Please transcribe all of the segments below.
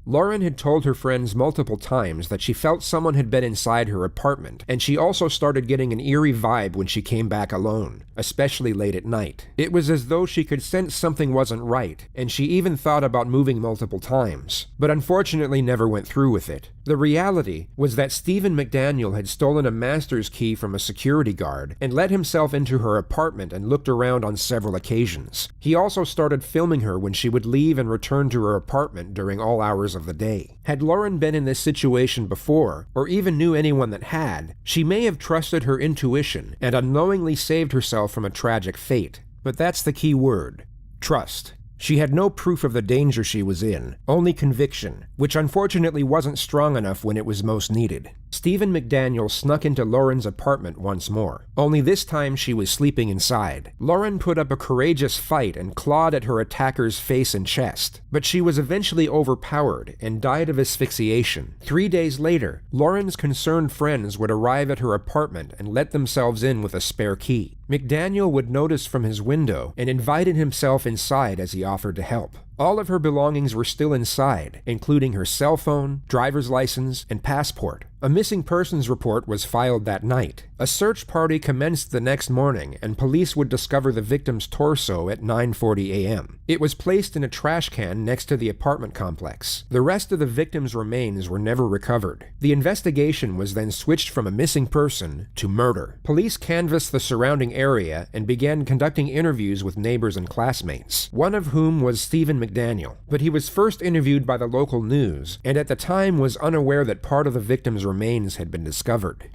Lauren had told her friends multiple times that she felt someone had been inside her apartment, and she also started getting an eerie vibe when she came back alone, especially late at night. It was as though she could sense something wasn't right, and she even thought about moving multiple times, but unfortunately never went through with it. The reality was that Stephen McDaniel had stolen a master's key from a security guard and let himself into her apartment and looked around on several occasions. He also started filming her when she would leave and return to her apartment during all hours of the day. Had Lauren been in this situation before, or even knew anyone that had, she may have trusted her intuition and unknowingly saved herself from a tragic fate. But that's the key word: trust. She had no proof of the danger she was in, only conviction, which unfortunately wasn't strong enough when it was most needed. Stephen McDaniel snuck into Lauren's apartment once more, only this time she was sleeping inside. Lauren put up a courageous fight and clawed at her attacker's face and chest, but she was eventually overpowered and died of asphyxiation. 3 days later, Lauren's concerned friends would arrive at her apartment and let themselves in with a spare key. McDaniel would notice from his window and invited himself inside as he offered to help. All of her belongings were still inside, including her cell phone, driver's license, and passport. A missing persons report was filed that night. A search party commenced the next morning, and police would discover the victim's torso at 9:40 a.m. It was placed in a trash can next to the apartment complex. The rest of the victim's remains were never recovered. The investigation was then switched from a missing person to murder. Police canvassed the surrounding area and began conducting interviews with neighbors and classmates, one of whom was Stephen McDaniel. But he was first interviewed by the local news, and at the time was unaware that part of the victim's remains had been discovered.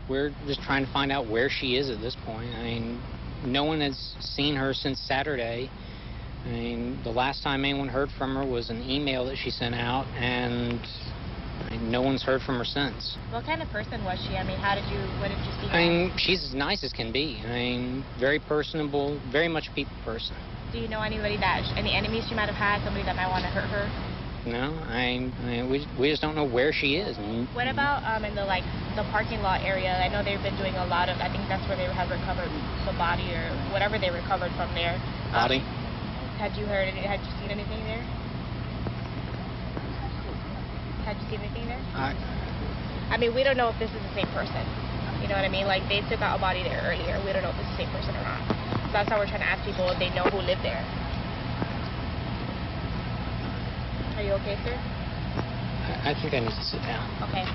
We're just trying to find out where she is at this point. I mean, no one has seen her since Saturday. I mean, the last time anyone heard from her was an email that she sent out, and no one's heard from her since. What kind of person was she? I mean, what did you see? I mean, she's as nice as can be. I mean, very personable, very much a people person. Do you know anybody any enemies she might have had, somebody that might want to hurt her? No, we just don't know where she is. What about in the parking lot area? I know they've been doing a lot of, I think that's where they have recovered the body or whatever they recovered from there. Body? Had you seen anything there? Had you seen anything there? I mean, we don't know if this is the same person. You know what I mean? Like, they took out a body there earlier. We don't know if it's the same person or not. So that's how we're trying to ask people if they know who lived there. Are you okay, sir? I think I need to sit down. Okay.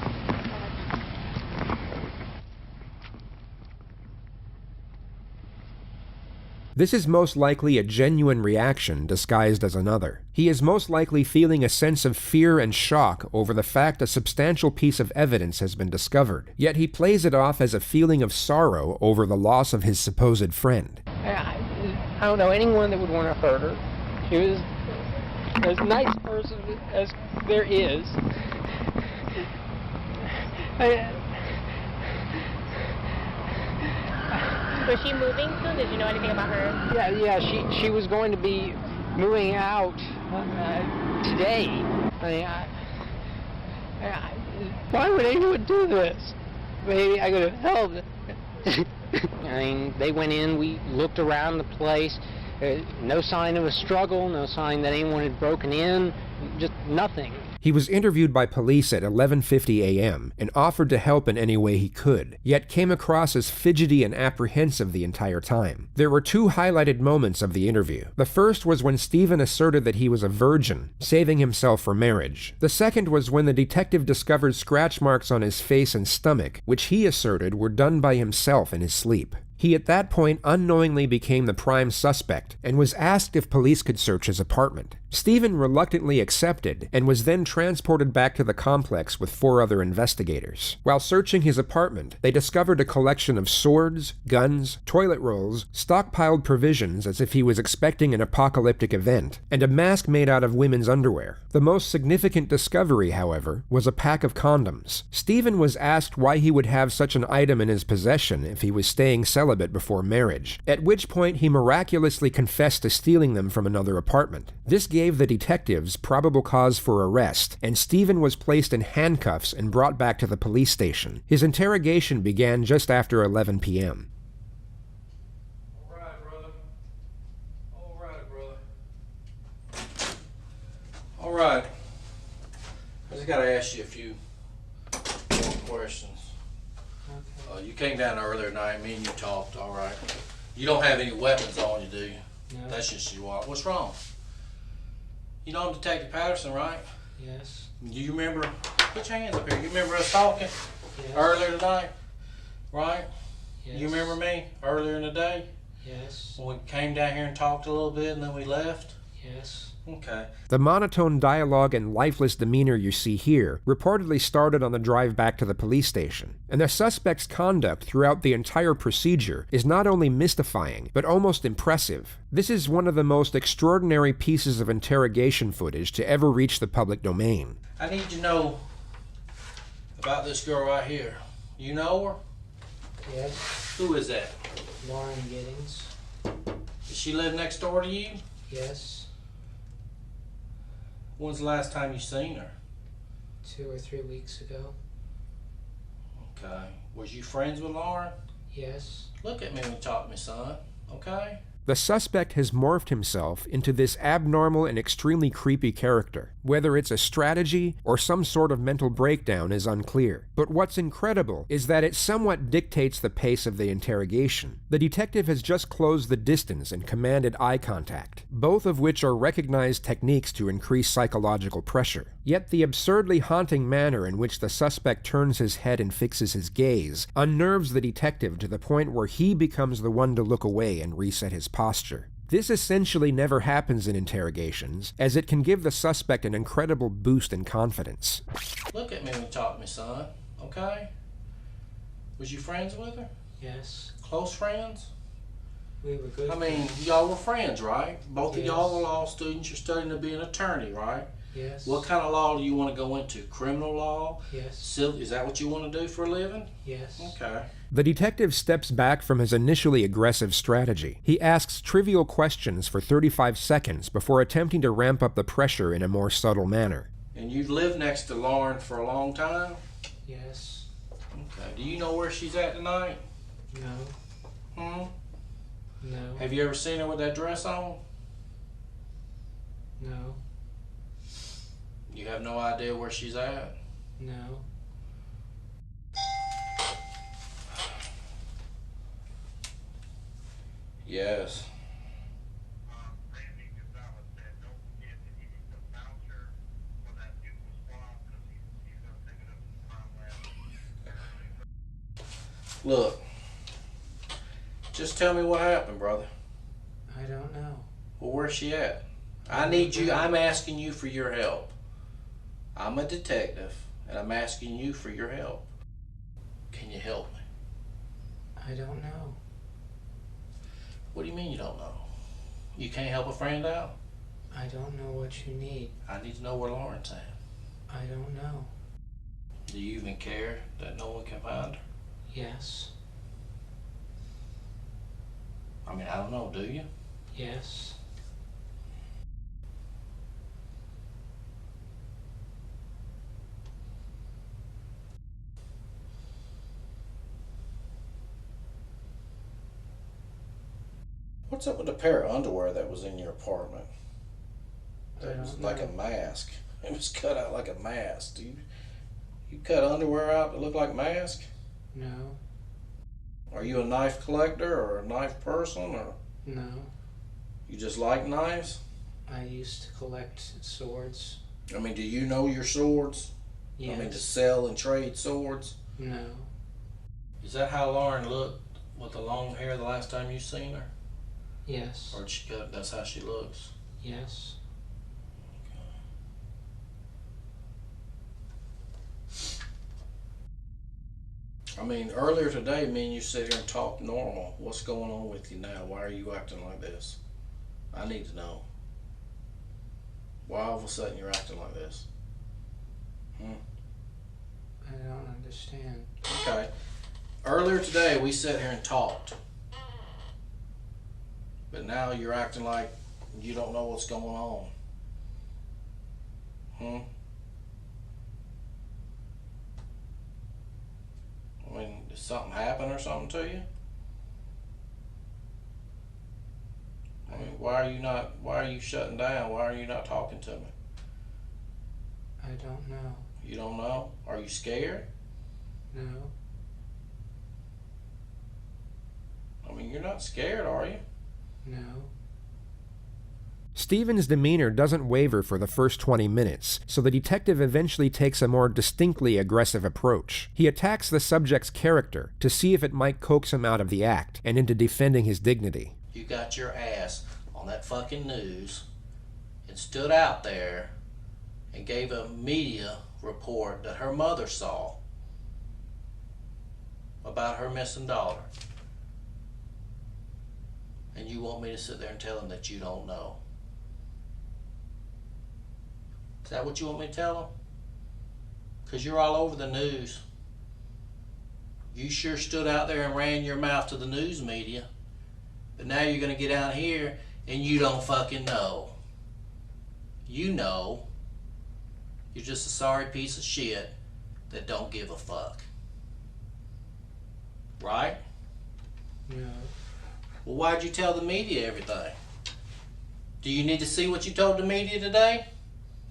This is most likely a genuine reaction disguised as another. He is most likely feeling a sense of fear and shock over the fact a substantial piece of evidence has been discovered, yet he plays it off as a feeling of sorrow over the loss of his supposed friend. I don't know anyone that would want to hurt her. She was as nice a person as there is. Was she moving soon? Did you know anything about her? Yeah. She was going to be moving out today. Why would anyone do this? Maybe I could have helped. I mean, they went in. We looked around the place. No sign of a struggle, no sign that anyone had broken in, just nothing. He was interviewed by police at 11:50 a.m. and offered to help in any way he could, yet came across as fidgety and apprehensive the entire time. There were two highlighted moments of the interview. The first was when Stephen asserted that he was a virgin, saving himself for marriage. The second was when the detective discovered scratch marks on his face and stomach, which he asserted were done by himself in his sleep. He at that point unknowingly became the prime suspect and was asked if police could search his apartment. Stephen reluctantly accepted and was then transported back to the complex with 4 other investigators. While searching his apartment, they discovered a collection of swords, guns, toilet rolls, stockpiled provisions as if he was expecting an apocalyptic event, and a mask made out of women's underwear. The most significant discovery, however, was a pack of condoms. Stephen was asked why he would have such an item in his possession if he was staying celibate before marriage, at which point he miraculously confessed to stealing them from another apartment. This gave the detectives probable cause for arrest, and Stephen was placed in handcuffs and brought back to the police station. His interrogation began just after 11 p.m. All right, brother. All right. just gotta ask you a few more questions. Okay. You came down earlier tonight, me and you talked, all right. You don't have any weapons on you, do you? No. That's just you are. What's wrong? You know I'm Detective Patterson, right? Yes. Do you remember, put your hands up here, you remember us talking Yes. earlier tonight, right? Yes. You remember me earlier in the day? Yes. When we came down here and talked a little bit and then we left? Yes. Okay. The monotone dialogue and lifeless demeanor you see here reportedly started on the drive back to the police station, and the suspect's conduct throughout the entire procedure is not only mystifying, but almost impressive. This is one of the most extraordinary pieces of interrogation footage to ever reach the public domain. I need to know about this girl right here. You know her? Yes. Who is that? Lauren Giddings. Does she live next door to you? Yes. When's the last time you seen her? 2 or 3 weeks ago. Okay. Was you friends with Lauren? Yes. Look at me when you talk to me, son. Okay? The suspect has morphed himself into this abnormal and extremely creepy character. Whether it's a strategy or some sort of mental breakdown is unclear. But what's incredible is that it somewhat dictates the pace of the interrogation. The detective has just closed the distance and commanded eye contact, both of which are recognized techniques to increase psychological pressure. Yet the absurdly haunting manner in which the suspect turns his head and fixes his gaze unnerves the detective to the point where he becomes the one to look away and reset his posture. This essentially never happens in interrogations, as it can give the suspect an incredible boost in confidence. Look at me when you talk to me, son. Okay? Was you friends with her? Yes. Close friends? We were good. I mean, y'all were friends, right? Both of Yes. y'all are law students. You're studying to be an attorney, right? Yes. What kind of law do you want to go into? Criminal law? Yes. Civil? Is that what you want to do for a living? Yes. Okay. The detective steps back from his initially aggressive strategy. He asks trivial questions for 35 seconds before attempting to ramp up the pressure in a more subtle manner. And you've lived next to Lauren for a long time? Yes. Okay. Do you know where she's at tonight? No. Hmm? No. Have you ever seen her with that dress on? No. You have no idea where she's at? No. Yes. Look, just tell me what happened, brother. I don't know. Well, where's she at? I need you, I'm asking you for your help. I'm a detective, and I'm asking you for your help. Can you help me? I don't know. What do you mean you don't know? You can't help a friend out? I don't know what you need. I need to know where Lauren's at. I don't know. Do you even care that no one can find her? Yes. I mean, I don't know, do you? Yes. What's up with the pair of underwear that was in your apartment? I That was don't like know. a mask. It was cut out like a mask. You cut underwear out that look like a mask? No. Are you a knife collector or a knife person, or No. you just like knives? I used to collect swords. I mean, do you know your swords? Yes. I mean, to sell and trade swords? No. Is that how Lauren looked with the long hair the last time you seen her? Yes. Or did she cut? That's how she looks. Yes. I mean, earlier today, me and you sit here and talk normal. What's going on with you now? Why are you acting like this? I need to know. Why all of a sudden you're acting like this? I don't understand. Okay. Earlier today, we sat here and talked. But now you're acting like you don't know what's going on. I mean, did something happen or something to you? I mean, why are you shutting down? Why are you not talking to me? I don't know. You don't know? Are you scared? No. I mean, you're not scared, are you? No. Stephen's demeanor doesn't waver for the first 20 minutes, so the detective eventually takes a more distinctly aggressive approach. He attacks the subject's character to see if it might coax him out of the act and into defending his dignity. You got your ass on that fucking news and stood out there and gave a media report that her mother saw about her missing daughter. And you want me to sit there and tell him that you don't know? Is that what you want me to tell him? Because you're all over the news. You sure stood out there and ran your mouth to the news media. But now you're going to get out here and you don't fucking know. You know. You're just a sorry piece of shit that don't give a fuck. Right? No. Well, why'd you tell the media everything? Do you need to see what you told the media today?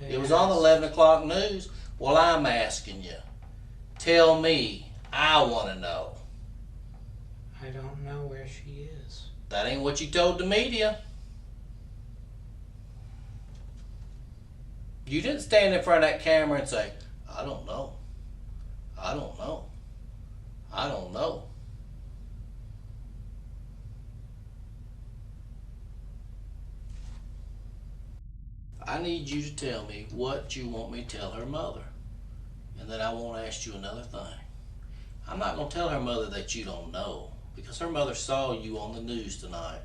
It was on the 11 o'clock news. Well, I'm asking you. Tell me. I want to know. I don't know where she is. That ain't what you told the media. You didn't stand in front of that camera and say, I don't know. I don't know. I don't know. I need you to tell me what you want me to tell her mother. And then I won't ask you another thing. I'm not going to tell her mother that you don't know, because her mother saw you on the news tonight.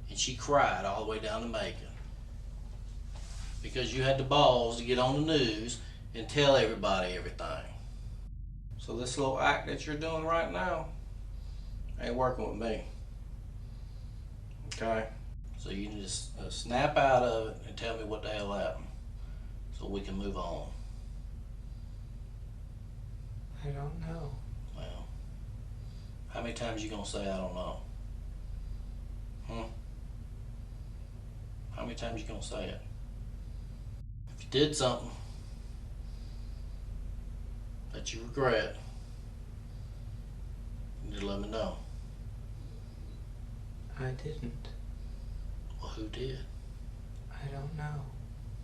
And she cried all the way down to Macon. Because you had the balls to get on the news and tell everybody everything. So this little act that you're doing right now ain't working with me. Okay? So you can just snap out of it and tell me what the hell happened so we can move on. I don't know. Well, how many times you gonna say I don't know? How many times you gonna say it? If you did something that you regret, you need to let me know. I didn't. Well, who did? I don't know.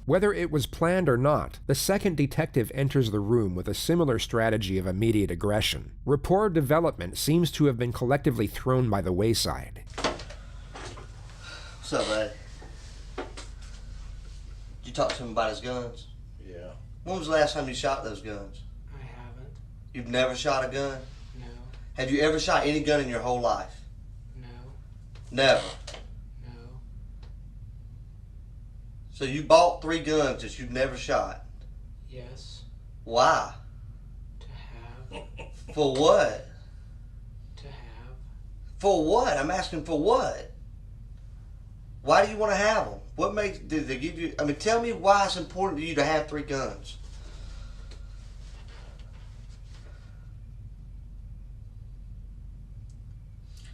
Whether it was planned or not, the second detective enters the room with a similar strategy of immediate aggression. Rapport development seems to have been collectively thrown by the wayside. What's up, buddy? Did you talk to him about his guns? Yeah. When was the last time you shot those guns? I haven't. You've never shot a gun? No. Have you ever shot any gun in your whole life? No. Never. No. So you bought 3 guns that you've never shot? Yes. Why? To have. For what? To have. For what? I'm asking for what? Why do you want to have them? What makes, did they give you, I mean, tell me why it's important to you to have 3 guns.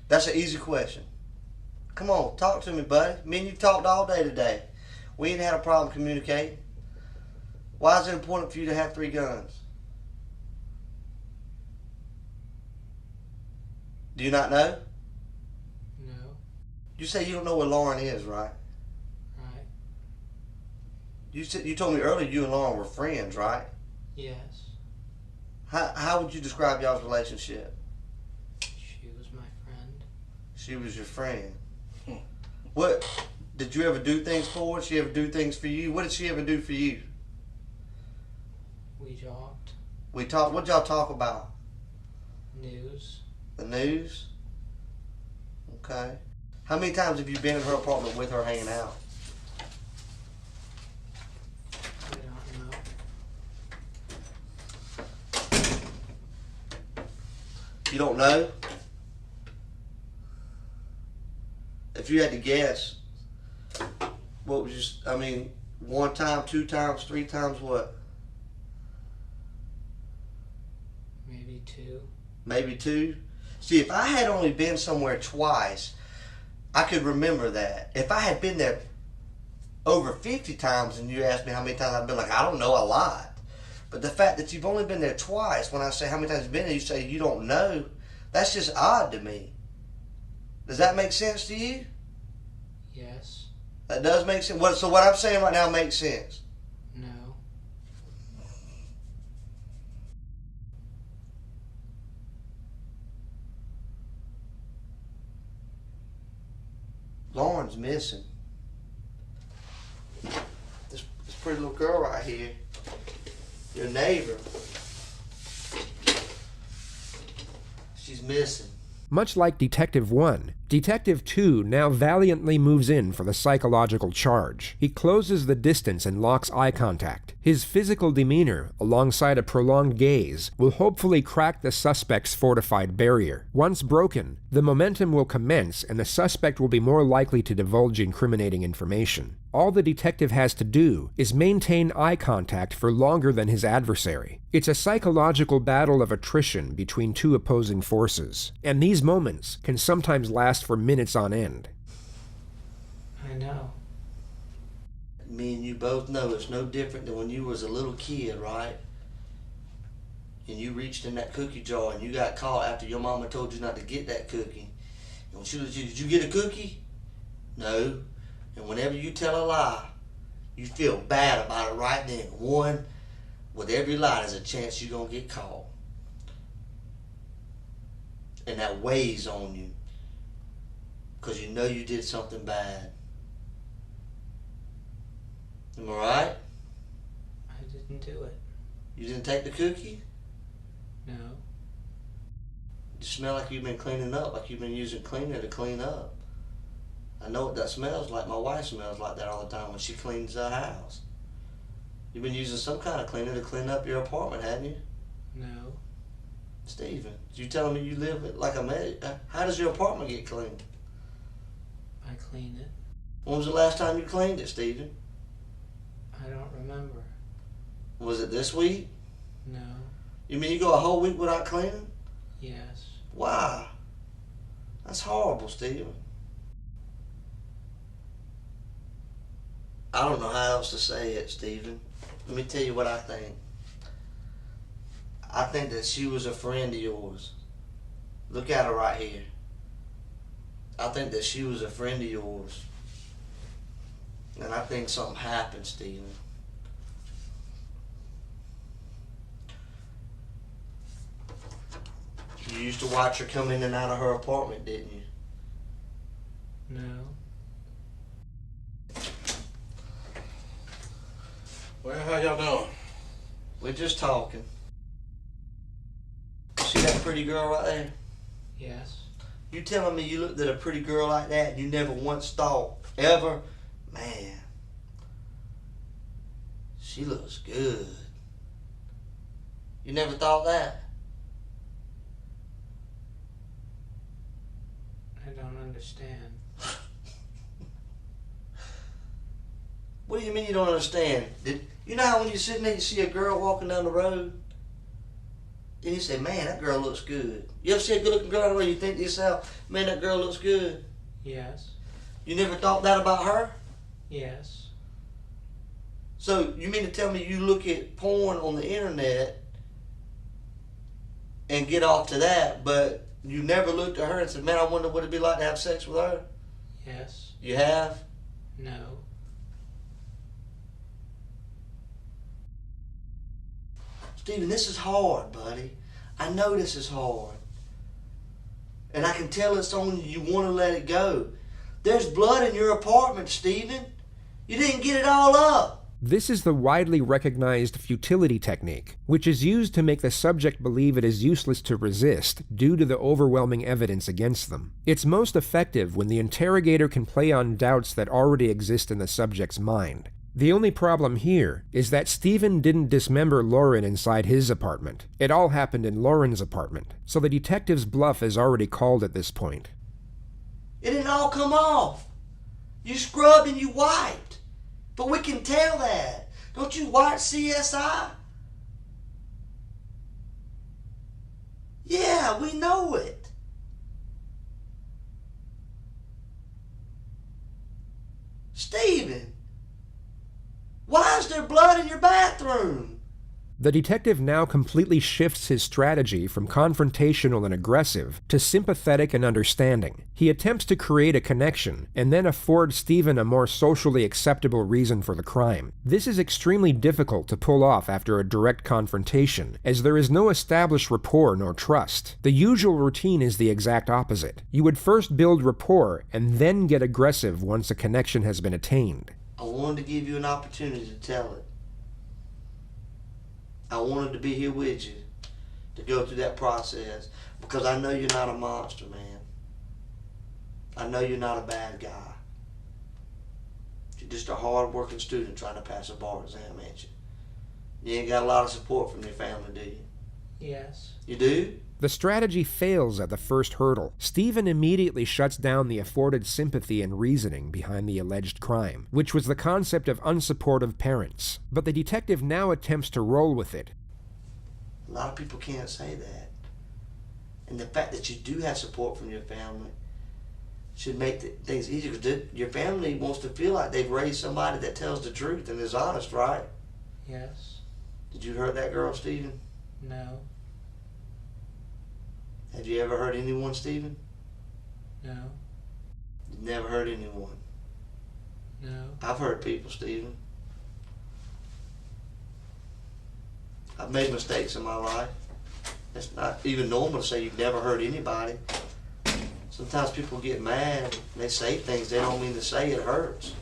That's an easy question. Come on, talk to me, buddy. Me and you talked all day today. We ain't had a problem communicating. Why is it important for you to have 3 guns? Do you not know? No. You say you don't know where Lauren is, right? Right. You told me earlier you and Lauren were friends, right? Yes. How would you describe y'all's relationship? She was my friend. She was your friend. What, did you ever do things for her? Did she ever do things for you? What did she ever do for you? We talked. We talked, what'd y'all talk about? News. The news? Okay. How many times have you been in her apartment with her hanging out? I don't know. You don't know? If you had to guess, what was just, I mean, 1 time, 2 times, 3 times, what? Maybe 2. Maybe 2? See, if I had only been somewhere twice, I could remember that. If I had been there over 50 times and you ask me how many times I've been like, I don't know, a lot. But the fact that you've only been there twice, when I say how many times you've been there, you say you don't know, that's just odd to me. Does that make sense to you? Yes. That does make sense. So what I'm saying right now makes sense? No. Lauren's missing. This pretty little girl right here, your neighbor, she's missing. Much like Detective 1, Detective 2 now valiantly moves in for the psychological charge. He closes the distance and locks eye contact. His physical demeanor, alongside a prolonged gaze, will hopefully crack the suspect's fortified barrier. Once broken, the momentum will commence and the suspect will be more likely to divulge incriminating information. All the detective has to do is maintain eye contact for longer than his adversary. It's a psychological battle of attrition between two opposing forces, and these moments can sometimes last for minutes on end. I know. Me and you both know it's no different than when you was a little kid, right? And you reached in that cookie jar and you got caught after your mama told you not to get that cookie. And when she was, did you get a cookie? No. And whenever you tell a lie, you feel bad about it right then. One, with every lie, there's a chance you're going to get caught. And that weighs on you because you know you did something bad. Am I right? I didn't do it. You didn't take the cookie? No. You smell like you've been cleaning up, like you've been using cleaner to clean up. I know what that smells like. My wife smells like that all the time when she cleans the house. You've been using some kind of cleaner to clean up your apartment, hadn't you? No. Steven, you telling me you live like a man? How does your apartment get cleaned? I clean it. When was the last time you cleaned it, Steven? I don't remember. Was it this week? No. You mean you go a whole week without cleaning? Yes. Why? That's horrible, Steven. I don't know how else to say it, Steven. Let me tell you what I think. I think that she was a friend of yours. Look at her right here. I think that she was a friend of yours. And I think something happened, Steven. You used to watch her come in and out of her apartment, didn't you? No. Well, how y'all doing? We're just talking. See that pretty girl right there? Yes. You telling me you looked at a pretty girl like that and you never once thought, ever, man, she looks good. You never thought that? I don't understand. What do you mean you don't understand? You know how when you're sitting there you see a girl walking down the road and you say, man, that girl looks good. You ever see a good looking girl on the road and you think to yourself, man, that girl looks good? Yes. You never thought that about her? Yes. So you mean to tell me you look at porn on the internet and get off to that, but you never looked at her and said, man, I wonder what it'd be like to have sex with her? Yes. You have? No. Steven, this is hard, buddy. I know this is hard. And I can tell it's on you. You want to let it go. There's blood in your apartment, Steven. You didn't get it all up. This is the widely recognized futility technique, which is used to make the subject believe it is useless to resist due to the overwhelming evidence against them. It's most effective when the interrogator can play on doubts that already exist in the subject's mind. The only problem here is that Steven didn't dismember Lauren inside his apartment. It all happened in Lauren's apartment, so the detective's bluff is already called at this point. It didn't all come off. You scrubbed and you wiped. But we can tell that. Don't you watch CSI? Yeah, we know it. Steven, Why is there blood in your bathroom? The detective now completely shifts his strategy from confrontational and aggressive to sympathetic and understanding. He attempts to create a connection and then afford Stephen a more socially acceptable reason for the crime. This is extremely difficult to pull off after a direct confrontation, as there is no established rapport nor trust. The usual routine is the exact opposite. You would first build rapport and then get aggressive once a connection has been attained. I wanted to give you an opportunity to tell it. I wanted to be here with you to go through that process because I know you're not a monster, man. I know you're not a bad guy. You're just a hard-working student trying to pass a bar exam, ain't you? You ain't got a lot of support from your family, do you? Yes. You do? The strategy fails at the first hurdle. Stephen immediately shuts down the afforded sympathy and reasoning behind the alleged crime, which was the concept of unsupportive parents. But the detective now attempts to roll with it. A lot of people can't say that. And the fact that you do have support from your family should make things easier. Because your family wants to feel like they've raised somebody that tells the truth and is honest, right? Yes. Did you hurt that girl, Stephen? No. Have you ever hurt anyone, Stephen? No. You've never hurt anyone. No. I've hurt people, Stephen. I've made mistakes in my life. It's not even normal to say you've never hurt anybody. Sometimes people get mad and they say things they don't mean to say. It hurts.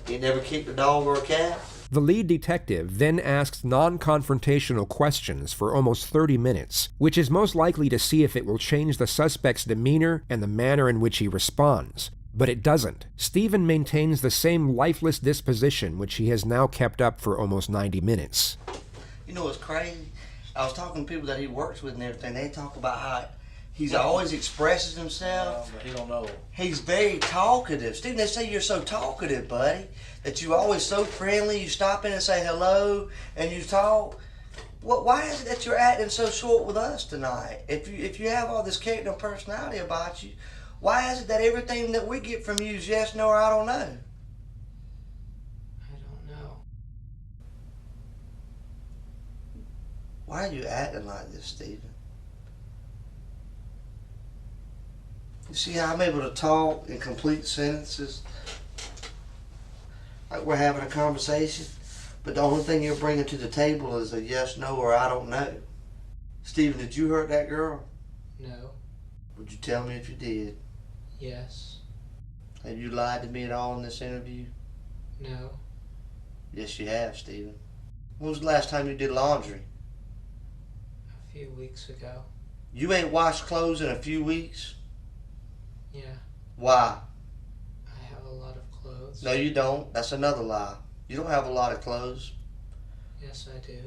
You never kicked a dog or a cat? The lead detective then asks non-confrontational questions for almost 30 minutes, which is most likely to see if it will change the suspect's demeanor and the manner in which he responds. But it doesn't. Stephen maintains the same lifeless disposition which he has now kept up for almost 90 minutes. You know what's crazy? I was talking to people that he works with and everything. They talk about how he's always expresses himself. But he don't know. He's very talkative. Stephen, they say you're so talkative, buddy, that you're always so friendly. You stop in and say hello, and you talk. Why is it that you're acting so short with us tonight? If you have all this character and personality about you, why is it that everything that we get from you is yes, no, or I don't know? I don't know. Why are you acting like this, Stephen? You see how I'm able to talk in complete sentences? Like we're having a conversation, but the only thing you're bringing to the table is a yes, no, or I don't know. Stephen, did you hurt that girl? No. Would you tell me if you did? Yes. Have you lied to me at all in this interview? No. Yes, you have, Stephen. When was the last time you did laundry? A few weeks ago. You ain't washed clothes in a few weeks? Yeah. Why? I have a lot of clothes. No, you don't. That's another lie. You don't have a lot of clothes. Yes, I do.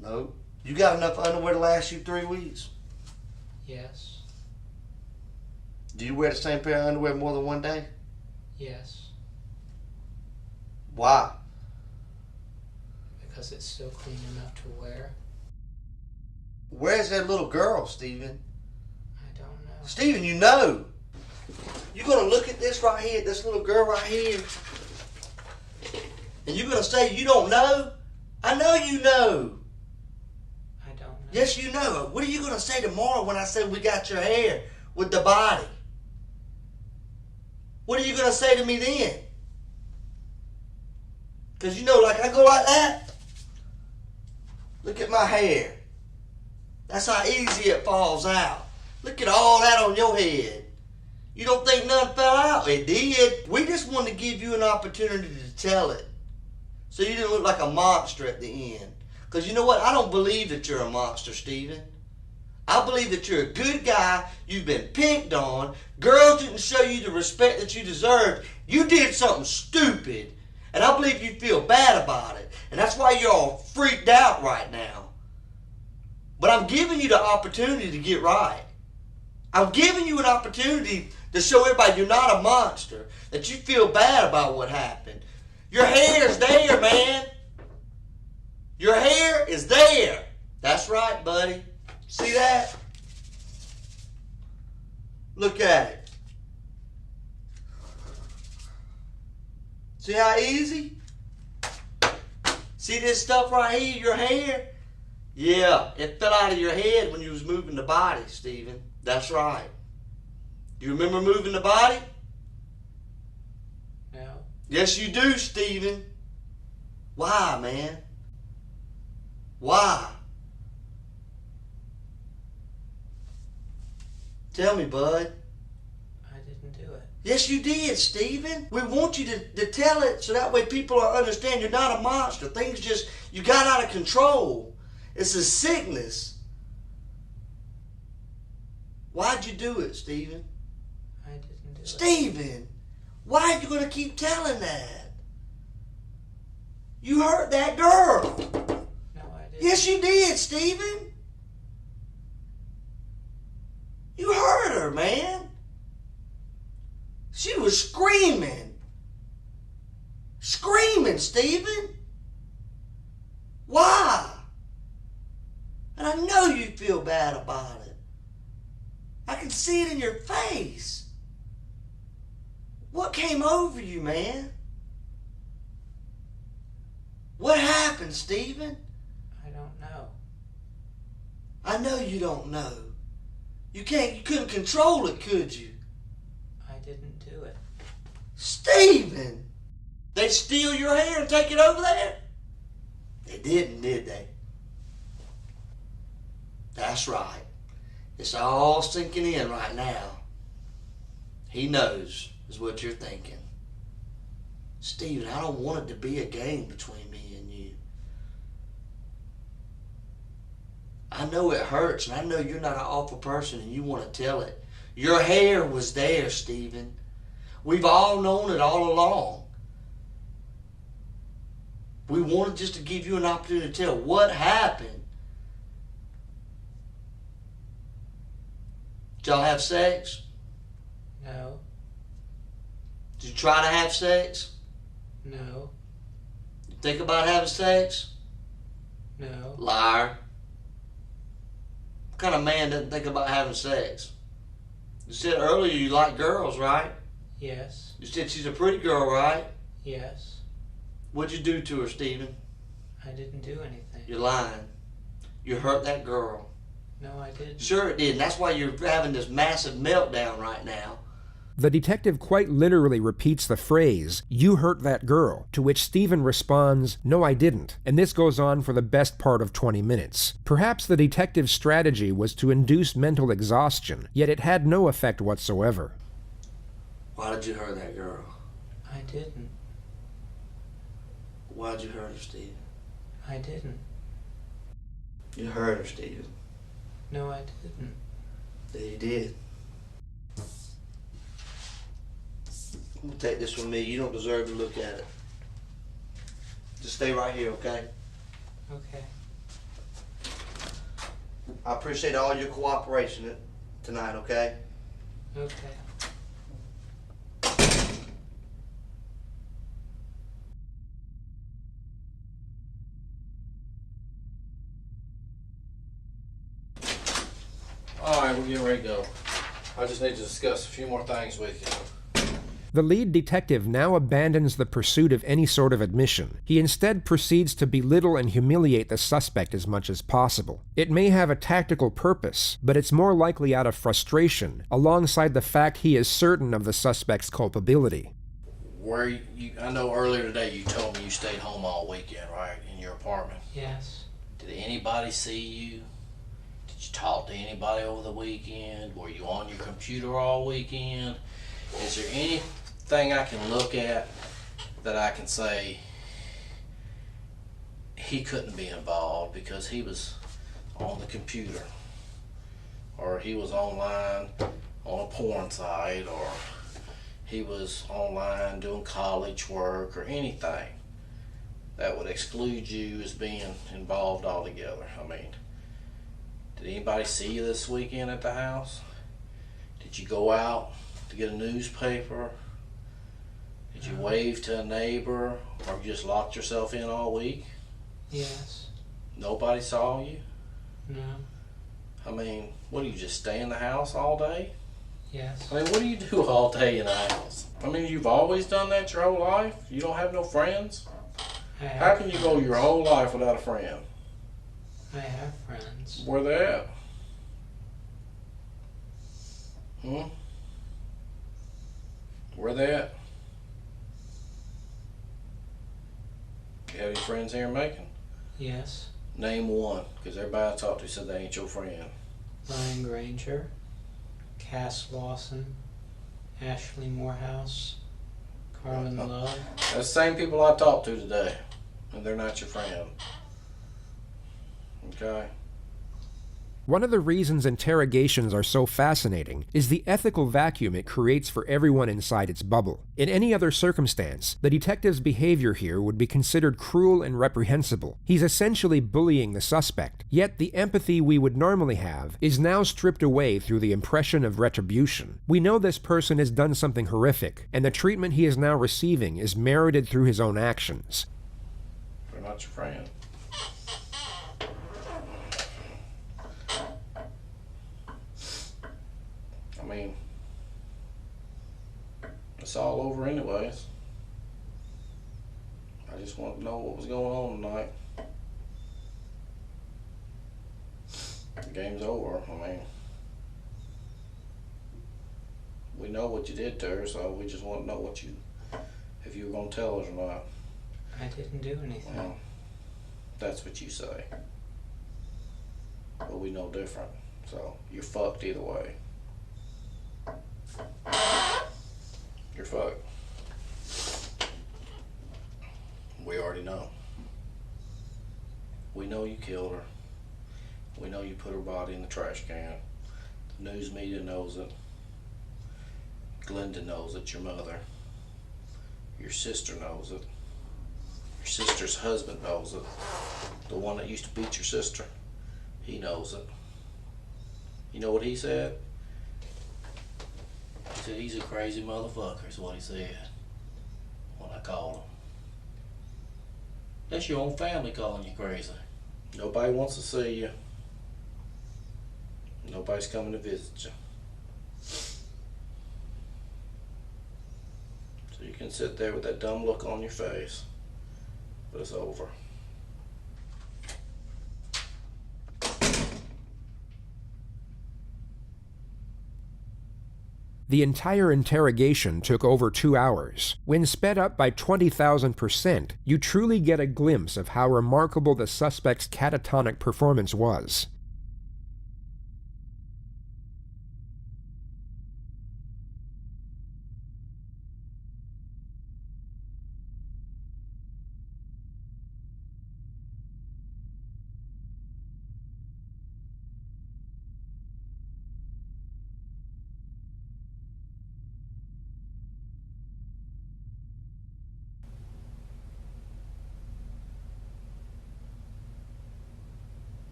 Nope. You got enough underwear to last you 3 weeks? Yes. Do you wear the same pair of underwear more than one day? Yes. Why? Because it's still clean enough to wear. Where's that little girl, Stephen? I don't know. Stephen, you know. You're going to look at this right here, this little girl right here, and you're going to say you don't know? I know you know. I don't know. Yes, you know. What are you going to say tomorrow when I say we got your hair with the body? What are you going to say to me then? Because you know, like I go like that. Look at my hair. That's how easy it falls out. Look at all that on your head. You don't think nothing fell out? It did. We just wanted to give you an opportunity to tell it, so you didn't look like a monster at the end. Because you know what? I don't believe that you're a monster, Stephen. I believe that you're a good guy. You've been picked on. Girls didn't show you the respect that you deserved. You did something stupid. And I believe you feel bad about it. And that's why you're all freaked out right now. But I'm giving you the opportunity to get right. I'm giving you an opportunity to show everybody you're not a monster, that you feel bad about what happened. Your hair is there, man. Your hair is there. That's right, buddy. See that? Look at it. See how easy? See this stuff right here, your hair? Yeah, it fell out of your head when you was moving the body, Stephen. That's right. Do you remember moving the body? No. Yes, you do, Stephen. Why, man? Why? Tell me, bud. I didn't do it. Yes, you did, Stephen. We want you to tell it so that way people understand you're not a monster. Things just, you got out of control. It's a sickness. Why'd you do it, Stephen? I didn't do it. Stephen, why are you going to keep telling that? You hurt that girl. No, I didn't. Yes, you did, Stephen. You hurt her, man. She was screaming. Screaming, Stephen. Why? And I know you feel bad about it. I can see it in your face. What came over you, man? What happened, Stephen? I don't know. I know you don't know. You couldn't control it, could you? I didn't do it. Stephen! They steal your hair and take it over there? They didn't, did they? That's right. It's all sinking in right now. He knows, is what you're thinking. Stephen, I don't want it to be a game between me and you. I know it hurts, and I know you're not an awful person and you want to tell it. Your hair was there, Stephen. We've all known it all along. We wanted just to give you an opportunity to tell what happened. Did y'all have sex? No. Did you try to have sex? No. You think about having sex? No. Liar. What kind of man doesn't think about having sex? You said earlier you like girls, right? Yes. You said she's a pretty girl, right? Yes. What'd you do to her, Stephen? I didn't do anything. You're lying. You hurt that girl. No, I didn't. Sure it did, and that's why you're having this massive meltdown right now. The detective quite literally repeats the phrase, "You hurt that girl," to which Stephen responds, "No, I didn't," and this goes on for the best part of 20 minutes. Perhaps the detective's strategy was to induce mental exhaustion, yet it had no effect whatsoever. Why did you hurt that girl? I didn't. Why'd you hurt her, Stephen? I didn't. You hurt her, Stephen. No, I didn't. Yeah, you did. I'm gonna take this from me. You don't deserve to look at it. Just stay right here, okay? Okay. I appreciate all your cooperation tonight, okay? Okay. Alright, we're getting ready to go. I just need to discuss a few more things with you. The lead detective now abandons the pursuit of any sort of admission. He instead proceeds to belittle and humiliate the suspect as much as possible. It may have a tactical purpose, but it's more likely out of frustration, alongside the fact he is certain of the suspect's culpability. I know earlier today you told me you stayed home all weekend, right? In your apartment. Yes. Did anybody see you? Did you talk to anybody over the weekend? Were you on your computer all weekend? Is there anything I can look at that I can say he couldn't be involved because he was on the computer, or he was online on a porn site, or he was online doing college work, or anything that would exclude you as being involved altogether? I mean, did anybody see you this weekend at the house? Did you go out to get a newspaper? Did you wave to a neighbor, or you just locked yourself in all week? Yes. Nobody saw you? No. I mean, what do you just stay in the house all day? Yes. I mean, what do you do all day in the house? I mean, you've always done that your whole life? You don't have no friends? How can you go your whole life without a friend? I have friends. Where they at? Where they at? You have any friends here in Macon? Yes. Name one, because everybody I talked to said they ain't your friend. Ryan Granger, Cass Lawson, Ashley Morehouse, Carmen Love. That's the same people I talked to today, and they're not your friend. Okay? One of the reasons interrogations are so fascinating is the ethical vacuum it creates for everyone inside its bubble. In any other circumstance, the detective's behavior here would be considered cruel and reprehensible. He's essentially bullying the suspect, yet the empathy we would normally have is now stripped away through the impression of retribution. We know this person has done something horrific, and the treatment he is now receiving is merited through his own actions. They're not your friend. I mean, it's all over anyways. I just want to know what was going on tonight. The game's over. I mean, we know what you did to her, so we just want to know if you were going to tell us or not. I didn't do anything. Well, that's what you say. But we know different, so you're fucked either way. You're fucked. We already know. We know you killed her. We know you put her body in the trash can. The news media knows it. Glenda knows it, your mother. Your sister knows it. Your sister's husband knows it. The one that used to beat your sister. He knows it. You know what he said? He said he's a crazy motherfucker, is what he said when I called him. That's your own family calling you crazy. Nobody wants to see you. Nobody's coming to visit you. So you can sit there with that dumb look on your face, but it's over. The entire interrogation took over 2 hours. When sped up by 20,000%, you truly get a glimpse of how remarkable the suspect's catatonic performance was.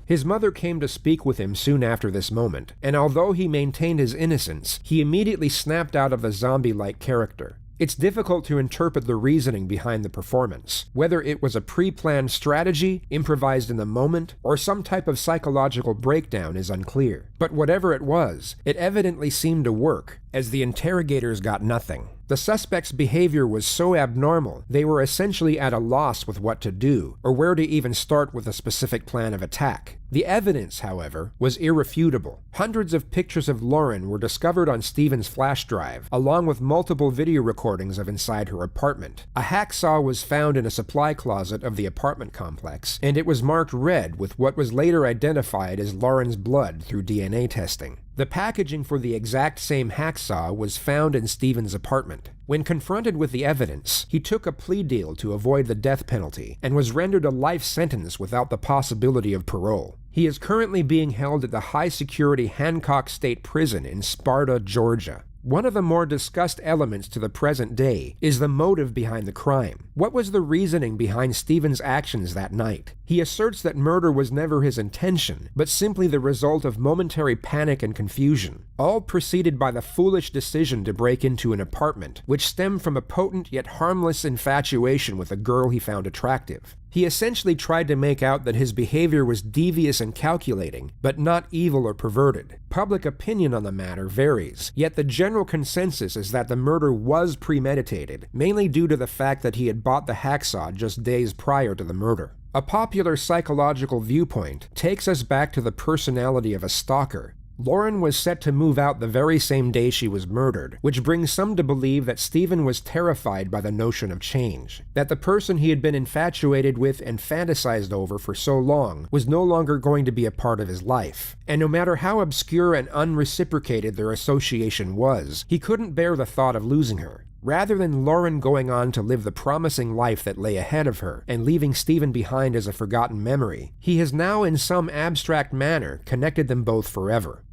His mother came to speak with him soon after this moment, and although he maintained his innocence, he immediately snapped out of the zombie-like character. It's difficult to interpret the reasoning behind the performance, whether it was a pre-planned strategy, improvised in the moment, or some type of psychological breakdown is unclear. But whatever it was, it evidently seemed to work, as the interrogators got nothing. The suspect's behavior was so abnormal, they were essentially at a loss with what to do, or where to even start with a specific plan of attack. The evidence, however, was irrefutable. Hundreds of pictures of Lauren were discovered on Stephen's flash drive, along with multiple video recordings of inside her apartment. A hacksaw was found in a supply closet of the apartment complex, and it was marked red with what was later identified as Lauren's blood through DNA testing. The packaging for the exact same hacksaw was found in Stephen's apartment. When confronted with the evidence, he took a plea deal to avoid the death penalty and was rendered a life sentence without the possibility of parole. He is currently being held at the high-security Hancock State Prison in Sparta, Georgia. One of the more discussed elements to the present day is the motive behind the crime. What was the reasoning behind Stephen's actions that night? He asserts that murder was never his intention, but simply the result of momentary panic and confusion, all preceded by the foolish decision to break into an apartment, which stemmed from a potent yet harmless infatuation with a girl he found attractive. He essentially tried to make out that his behavior was devious and calculating, but not evil or perverted. Public opinion on the matter varies, yet the general consensus is that the murder was premeditated, mainly due to the fact that he had bought the hacksaw just days prior to the murder. A popular psychological viewpoint takes us back to the personality of a stalker. Lauren was set to move out the very same day she was murdered, which brings some to believe that Stephen was terrified by the notion of change, that the person he had been infatuated with and fantasized over for so long was no longer going to be a part of his life. And no matter how obscure and unreciprocated their association was, he couldn't bear the thought of losing her. Rather than Lauren going on to live the promising life that lay ahead of her and leaving Stephen behind as a forgotten memory, he has now in some abstract manner connected them both forever.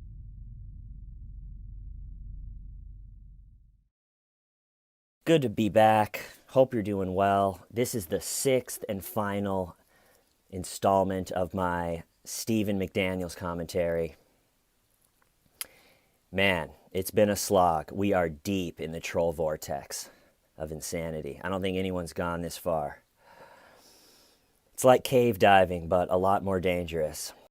Good to be back. Hope you're doing well. This is the 6th and final installment of my Stephen McDaniels commentary. Man, it's been a slog. We are deep in the troll vortex of insanity. I don't think anyone's gone this far. It's like cave diving, but a lot more dangerous.